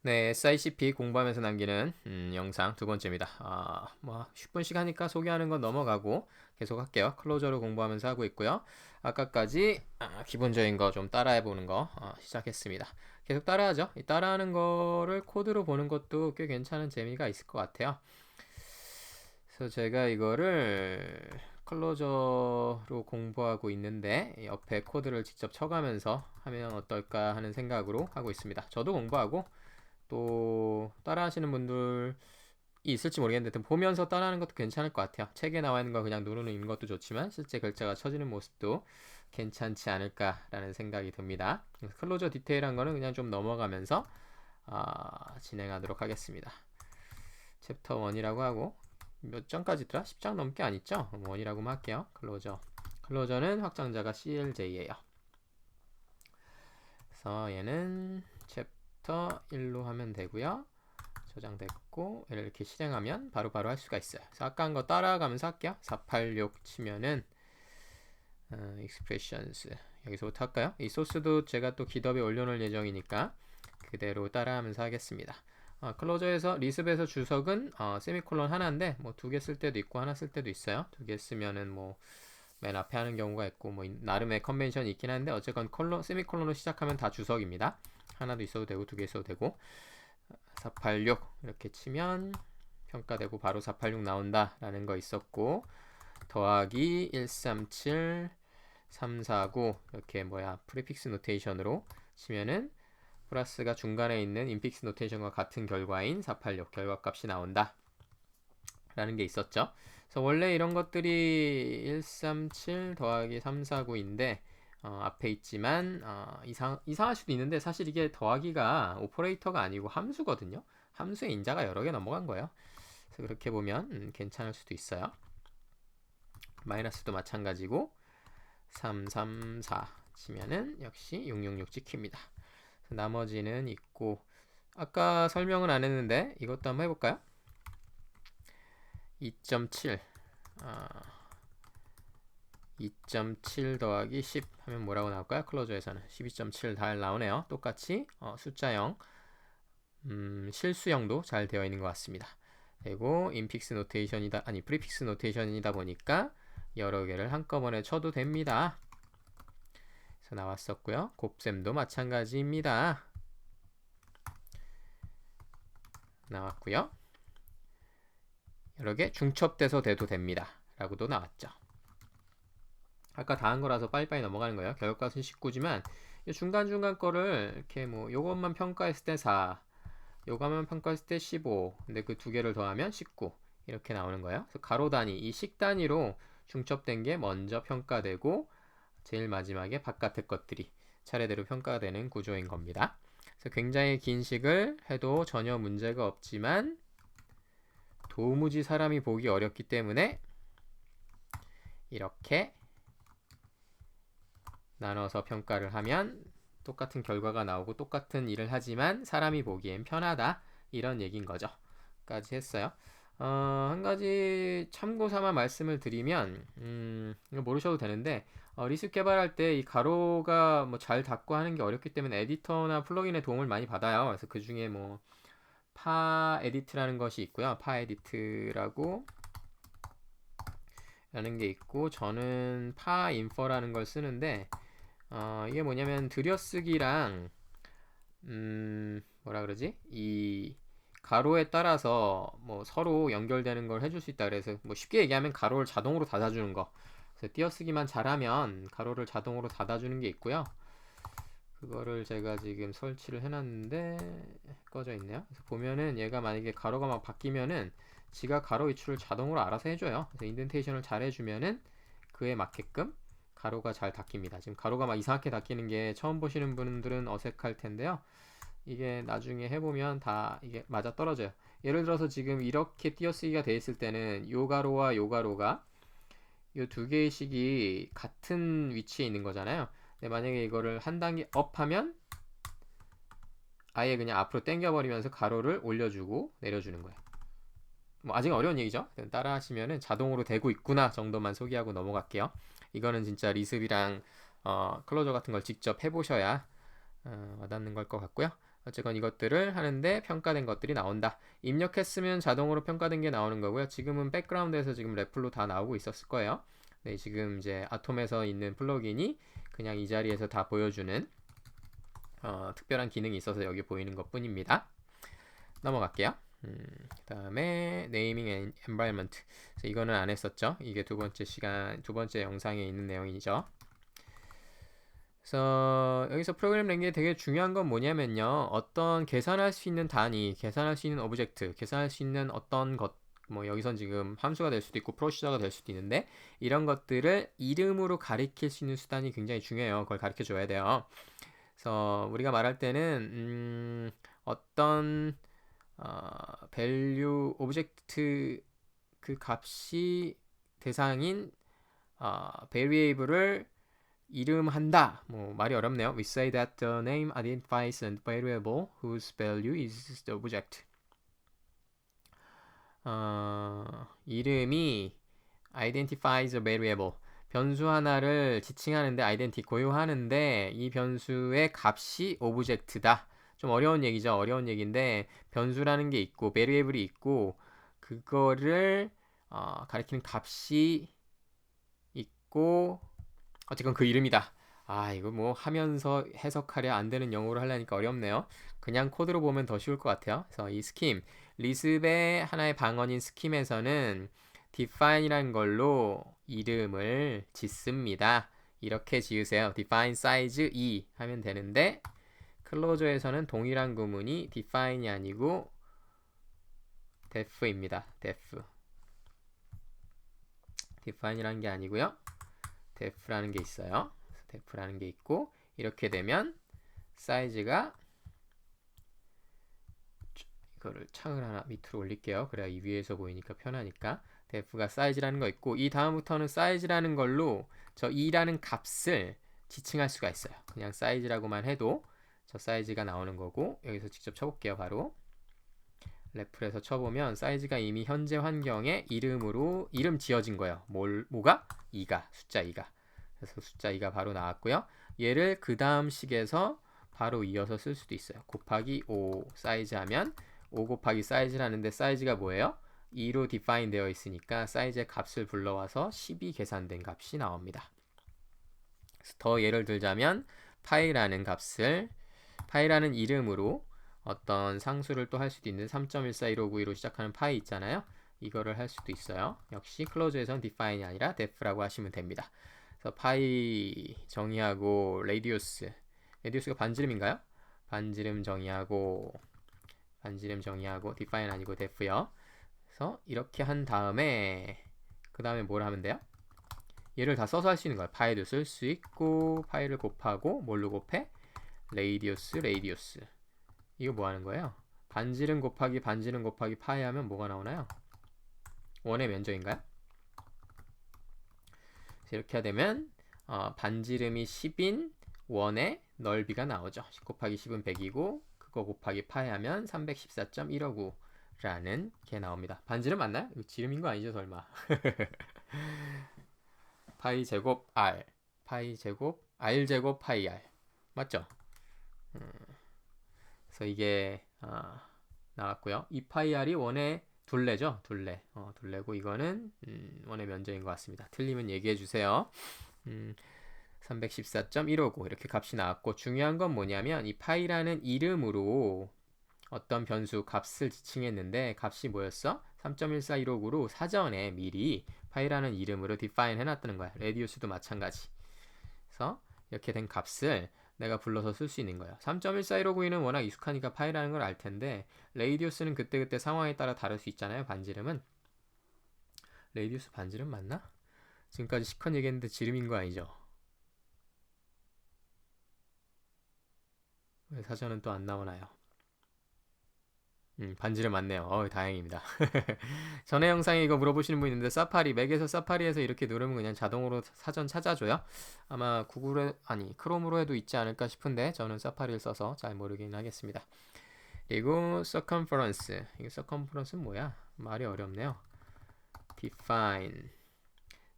네, SICP 공부하면서 남기는 영상 두 번째입니다. 뭐 10분씩 하니까 소개하는 건 넘어가고 계속 할게요. 클로저로 공부하면서 하고 있고요. 아까까지 기본적인 거 좀 따라해 보는 거 시작했습니다. 계속 따라하죠. 이 따라하는 거를 코드로 보는 것도 꽤 괜찮은 재미가 있을 것 같아요. 그래서 제가 이거를 클로저로 공부하고 있는데 옆에 코드를 직접 쳐가면서 하면 어떨까 하는 생각으로 하고 있습니다. 저도 공부하고 또 따라하시는 분들이 있을지 모르겠는데 보면서 따라하는 것도 괜찮을 것 같아요. 책에 나와 있는 거 그냥 누르는 읽는 것도 좋지만 실제 글자가 쳐지는 모습도 괜찮지 않을까라는 생각이 듭니다. 클로저 디테일한 거는 그냥 좀 넘어가면서 진행하도록 하겠습니다. 챕터 1이라고 하고 몇 장까지 있더라? 10장 넘게 안 있죠? 1이라고만 할게요. 클로저는 확장자가 CLJ예요. 그래서 얘는 챕터 1로 하면 되고요. 저장됐고 얘를 이렇게 실행하면 바로바로 할 수가 있어요. 그래서 아까 한 거 따라가면서 할게요. 486 치면은 expressions 여기서부터 할까요? 이 소스도 제가 또 기덥에 올려놓을 예정이니까 그대로 따라하면서 하겠습니다. 클로저에서 리습에서 주석은 세미콜론 하나인데 뭐 두 개 쓸 때도 있고 하나 쓸 때도 있어요. 두 개 쓰면은 뭐 맨 앞에 하는 경우가 있고 뭐 나름의 컨벤션이 있긴 한데 어쨌건 세미콜론으로 시작하면 다 주석입니다. 하나도 있어도 되고 두 개 있어도 되고 486 이렇게 치면 평가되고 바로 486 나온다 라는 거 있었고 더하기 137 349 이렇게 프리픽스 노테이션으로 치면은 플러스가 중간에 있는 인픽스 노테이션과 같은 결과인 486 결과값이 나온다 라는 게 있었죠. 그래서 원래 이런 것들이 137 더하기 349인데 앞에 있지만 이상할 수도 있는데 사실 이게 더하기가 오퍼레이터가 아니고 함수거든요. 함수의 인자가 여러 개 넘어간 거예요. 그래서 그렇게 보면 괜찮을 수도 있어요. 마이너스도 마찬가지고 334 치면은 역시 666 찍힙니다. 나머지는 있고 아까 설명은 안 했는데 이것도 한번 해볼까요? 2.7 2.7 더하기 10 하면 뭐라고 나올까요? 클로저에서는 12.7 잘 나오네요. 똑같이 숫자 0 실수형도 잘 되어 있는 것 같습니다. 그리고 인픽스 노테이션이다 아니 프리픽스 노테이션이다 보니까 여러 개를 한꺼번에 쳐도 됩니다. 그래서 나왔었고요. 곱셈도 마찬가지입니다. 나왔고요. 여러 개 중첩돼서 돼도 됩니다. 라고도 나왔죠. 아까 다 한 거라서 빨리빨리 넘어가는 거예요. 결과값은 19지만 중간중간 거를 이렇게 뭐 요것만 평가했을 때 4, 요것만 평가했을 때 15, 근데 그 두 개를 더하면 19 이렇게 나오는 거예요. 그래서 가로 단위, 이 식 단위로 중첩된 게 먼저 평가되고 제일 마지막에 바깥의 것들이 차례대로 평가가 되는 구조인 겁니다. 그래서 굉장히 긴 식을 해도 전혀 문제가 없지만 도무지 사람이 보기 어렵기 때문에 이렇게 나눠서 평가를 하면 똑같은 결과가 나오고 똑같은 일을 하지만 사람이 보기엔 편하다 이런 얘기인 거죠. 까지 했어요. 한 가지 참고 삼아 말씀을 드리면 이거 모르셔도 되는데 리스 개발할 때 이 가로가 뭐 잘 닫고 하는 게 어렵기 때문에 에디터나 플러그인의 도움을 많이 받아요. 그래서 그 중에 뭐 파 에디트라는 것이 있고요. 파 에디트라고 라는 게 있고 저는 파 인퍼라는 걸 쓰는데 이게 뭐냐면 들여쓰기랑 뭐라 그러지? 이 가로에 따라서 뭐 서로 연결되는 걸 해줄 수 있다. 그래서 뭐 쉽게 얘기하면 가로를 자동으로 닫아주는 거. 그래서 띄어쓰기만 잘하면 가로를 자동으로 닫아주는 게 있고요. 그거를 제가 지금 설치를 해놨는데 꺼져 있네요. 그래서 보면은 얘가 만약에 가로가 막 바뀌면은 지가 가로 위치를 자동으로 알아서 해줘요. 그래서 인덴테이션을 잘 해주면은 그에 맞게끔 가로가 잘 닫힙니다. 지금 가로가 막 이상하게 닫히는 게 처음 보시는 분들은 어색할 텐데요. 이게 나중에 해보면 다 이게 맞아 떨어져요. 예를 들어서 지금 이렇게 띄어쓰기가 돼 있을 때는 요 가로와 요 가로가 이 두 개의 식이 같은 위치에 있는 거잖아요. 근데 만약에 이거를 한 단계 업 하면 아예 그냥 앞으로 당겨버리면서 가로를 올려주고 내려주는 거예요. 뭐 아직 어려운 얘기죠. 따라 하시면은 자동으로 되고 있구나 정도만 소개하고 넘어갈게요. 이거는 진짜 리습이랑 클로저 같은 걸 직접 해보셔야 와닿는 걸 것 같고요. 어쨌건 이것들을 하는데 평가된 것들이 나온다. 입력했으면 자동으로 평가된 게 나오는 거고요. 지금은 백그라운드에서 지금 랩플로 다 나오고 있었을 거예요. 네, 지금 이제 아톰에서 있는 플러그인이 그냥 이 자리에서 다 보여주는 특별한 기능이 있어서 여기 보이는 것 뿐입니다. 넘어갈게요. 그 다음에 네이밍 앤 엔바이런먼트. 이거는 안 했었죠. 이게 두 번째 영상에 있는 내용이죠. 그래서 여기서 프로그램 랭귀지 되게 중요한 건 뭐냐면요. 어떤 계산할 수 있는 단위, 계산할 수 있는 오브젝트, 계산할 수 있는 어떤 것, 뭐 여기선 지금 함수가 될 수도 있고 프로시저가 될 수도 있는데 이런 것들을 이름으로 가리킬 수 있는 수단이 굉장히 중요해요. 그걸 가르쳐 줘야 돼요. 그래서 우리가 말할 때는 어떤 value 오브젝트 그 값이 대상인 variable을 이름한다. 뭐 말이 어렵네요. We say that the name identifies a variable whose value is the object. 이름이 identifies a variable. 변수 하나를 지칭하는데 identity 고유하는데 이 변수의 값이 오브젝트다. 좀 어려운 얘기죠. 어려운 얘기인데 변수라는 게 있고 variable이 있고 그거를 가리키는 값이 있고 어쨌건 그 이름이다. 이거 뭐 하면서 해석하려 안 되는 영어로 하려니까 어렵네요. 그냥 코드로 보면 더 쉬울 것 같아요. 그래서 이 스킴, 리습의 하나의 방언인 스킴에서는 define이라는 걸로 이름을 짓습니다. 이렇게 지으세요. define size 2 하면 되는데 클로저에서는 동일한 구문이 define이 아니고 def입니다. define이라는 게 아니고요. def라는 게 있어요. def라는 게 있고 이렇게 되면 사이즈가 이거를 창을 하나 밑으로 올릴게요. 그래야 이 위에서 보이니까 편하니까 def가 사이즈라는 거 있고 이 다음부터는 사이즈라는 걸로 저 2라는 값을 지칭할 수가 있어요. 그냥 사이즈라고만 해도 저 사이즈가 나오는 거고 여기서 직접 쳐볼게요. 바로 래플에서 쳐보면 사이즈가 이미 현재 환경에 이름 지어진 거예요. 뭐가? 2가 숫자 2가 그래서 숫자 2가 바로 나왔고요. 얘를 그 다음 식에서 바로 이어서 쓸 수도 있어요. 곱하기 5 사이즈 하면 5 곱하기 사이즈라는데 사이즈가 뭐예요? 2로 define 되어 있으니까 사이즈의 값을 불러와서 10이 계산된 값이 나옵니다. 더 예를 들자면 파이라는 이름으로 어떤 상수를 또 할 수도 있는 3.141592로 시작하는 파이 있잖아요. 이거를 할 수도 있어요. 역시 클로즈에서는 define이 아니라 def라고 하시면 됩니다. 그래서 파이 정의하고 레디우스가 반지름인가요? 반지름 정의하고 define 아니고 def요. 그래서 이렇게 한 다음에 그 다음에 뭘 하면 돼요? 얘를 다 써서 할 수 있는 거예요. 파이도 쓸 수 있고 파이를 곱하고 뭘로 곱해? 레디우스 이거 뭐 하는 거예요? 반지름 곱하기 파이 하면 뭐가 나오나요? 원의 면적인가요? 이렇게 하되면 반지름이 10인 원의 넓이가 나오죠. 10 곱하기 10은 100이고 그거 곱하기 파이 하면 314.159라는 게 나옵니다. 반지름 맞나요? 이거 지름인 거 아니죠 설마? 파이 제곱 r 파이 제곱 r 제곱 파이 r 맞죠? 그래서 이게 나왔고요. 이 파이 r이 원의 둘레죠. 둘레고 이거는 원의 면적인 것 같습니다. 틀리면 얘기해 주세요. 314.159 이렇게 값이 나왔고 중요한 건 뭐냐면 이 파이라는 이름으로 어떤 변수 값을 지칭했는데 값이 뭐였어? 3.14159로 사전에 미리 파이라는 이름으로 define 해놨다는 거야. 레디우스도 마찬가지. 그래서 이렇게 된 값을 내가 불러서 쓸 수 있는 거예요. 3.14159는 워낙 익숙하니까 파이라는 걸 알 텐데 레디우스는 그때그때 상황에 따라 다를 수 있잖아요. 반지름은. 레디우스 반지름 맞나? 지금까지 시컨 얘기했는데 지름인 거 아니죠? 왜 사전은 또 안 나오나요? 반지름 맞네요. 다행입니다. 전에 영상에 이거 물어보시는 분 있는데 맥에서 사파리에서 이렇게 누르면 그냥 자동으로 사전 찾아줘요. 아마 크롬으로 해도 있지 않을까 싶은데 저는 사파리를 써서 잘 모르긴 하겠습니다. 그리고 circumference. 이게 circumference는 뭐야? 말이 어렵네요. define.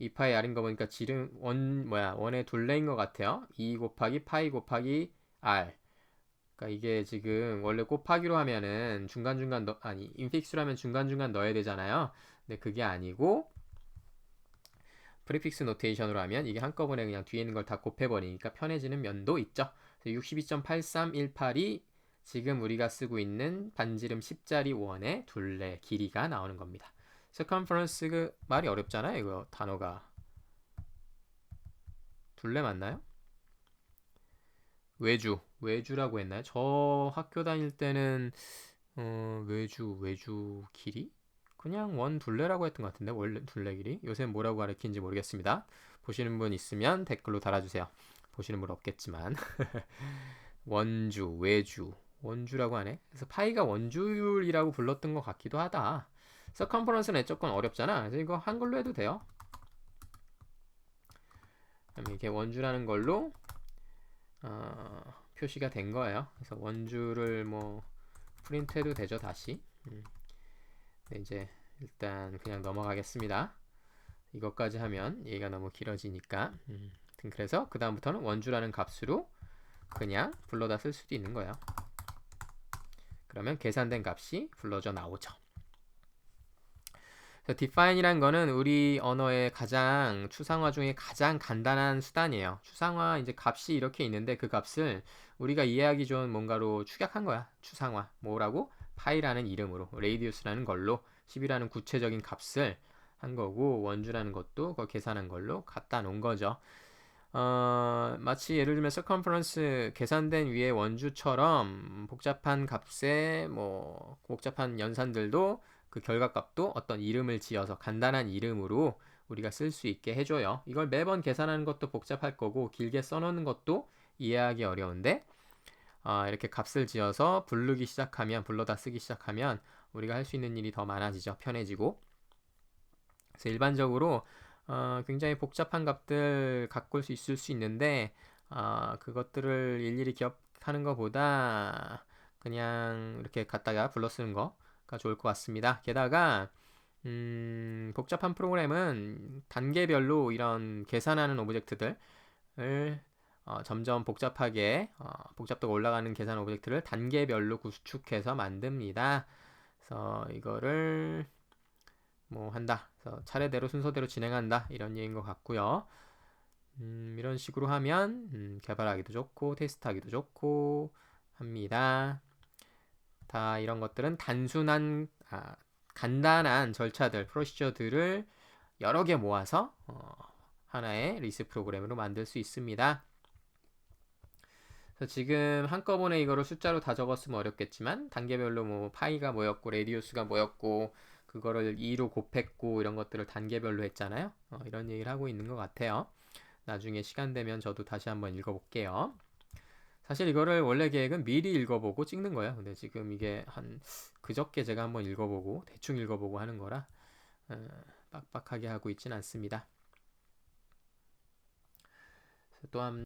2파이 r인 거 보니까 원의 둘레인 것 같아요. 2 곱하기 파이 곱하기 r. 그러니까 이게 지금 원래 곱하기로 하면은 중간중간 아니 인픽스로 하면 중간중간 넣어야 되잖아요. 근데 그게 아니고 프리픽스 노테이션으로 하면 이게 한꺼번에 그냥 뒤에 있는 걸 다 곱해버리니까 편해지는 면도 있죠. 62.83182 지금 우리가 쓰고 있는 반지름 10짜리 원의 둘레 길이가 나오는 겁니다. circumference 그 말이 어렵잖아요. 이거 단어가 둘레 맞나요? 외주라고 했나요? 저 학교 다닐 때는 외주 길이? 그냥 원 둘레라고 했던 것 같은데 원래 둘레 길이? 요새 뭐라고 가르치는지 모르겠습니다. 보시는 분 있으면 댓글로 달아주세요. 보시는 분 없겠지만 외주 원주라고 하네. 그래서 파이가 원주율이라고 불렀던 것 같기도 하다. 서컴퍼런스는 조금 어렵잖아. 그래서 이거 한글로 해도 돼요. 그럼 이게 원주라는 걸로 표시가 된 거예요. 그래서 원주를 뭐 프린트해도 되죠 다시. 네, 이제 일단 그냥 넘어가겠습니다. 이것까지 하면 얘가 너무 길어지니까 그래서 그 다음부터는 원주라는 값으로 그냥 불러다 쓸 수도 있는 거예요. 그러면 계산된 값이 불러져 나오죠. define이란 거는 우리 언어의 가장 추상화 중에 가장 간단한 수단이에요. 추상화 이제 값이 이렇게 있는데 그 값을 우리가 이해하기 좋은 뭔가로 축약한 거야. 추상화. 뭐라고? 파이라는 이름으로, 레이디우스라는 걸로 10이라는 구체적인 값을 한 거고 원주라는 것도 그걸 계산한 걸로 갖다 놓은 거죠. 마치 예를 들면 circumference 계산된 위에 원주처럼 복잡한 값에 뭐 복잡한 연산들도 그 결과값도 어떤 이름을 지어서 간단한 이름으로 우리가 쓸 수 있게 해줘요. 이걸 매번 계산하는 것도 복잡할 거고 길게 써놓는 것도 이해하기 어려운데 이렇게 값을 지어서 불러다 쓰기 시작하면 우리가 할 수 있는 일이 더 많아지죠. 편해지고. 그래서 일반적으로 굉장히 복잡한 값들 갖고 있을 수 있는데 그것들을 일일이 기억하는 것보다 그냥 이렇게 갖다가 불러 쓰는 거가 좋을 것 같습니다. 게다가 복잡한 프로그램은 단계별로 이런 계산하는 오브젝트들을 점점 복잡도가 올라가는 계산 오브젝트를 단계별로 구축해서 만듭니다. 그래서 이거를 뭐 한다. 그래서 차례대로 순서대로 진행한다. 이런 얘기인 것 같고요. 이런 식으로 하면 개발하기도 좋고 테스트하기도 좋고 합니다. 다 이런 것들은 간단한 절차들, 프로시저들을 여러 개 모아서 하나의 리스 프로그램으로 만들 수 있습니다. 그래서 지금 한꺼번에 이거를 숫자로 다 적었으면 어렵겠지만 단계별로 뭐 파이가 뭐였고 레디우스가 뭐였고 그거를 2로 곱했고 이런 것들을 단계별로 했잖아요. 이런 얘기를 하고 있는 것 같아요. 나중에 시간 되면 저도 다시 한번 읽어볼게요. 사실 이거를 원래 계획은 미리 읽어보고 찍는 거예요. 근데 지금 이게 그저께 제가 한번 읽어보고 대충 읽어보고 하는 거라 빡빡하게 하고 있진 않습니다. 또한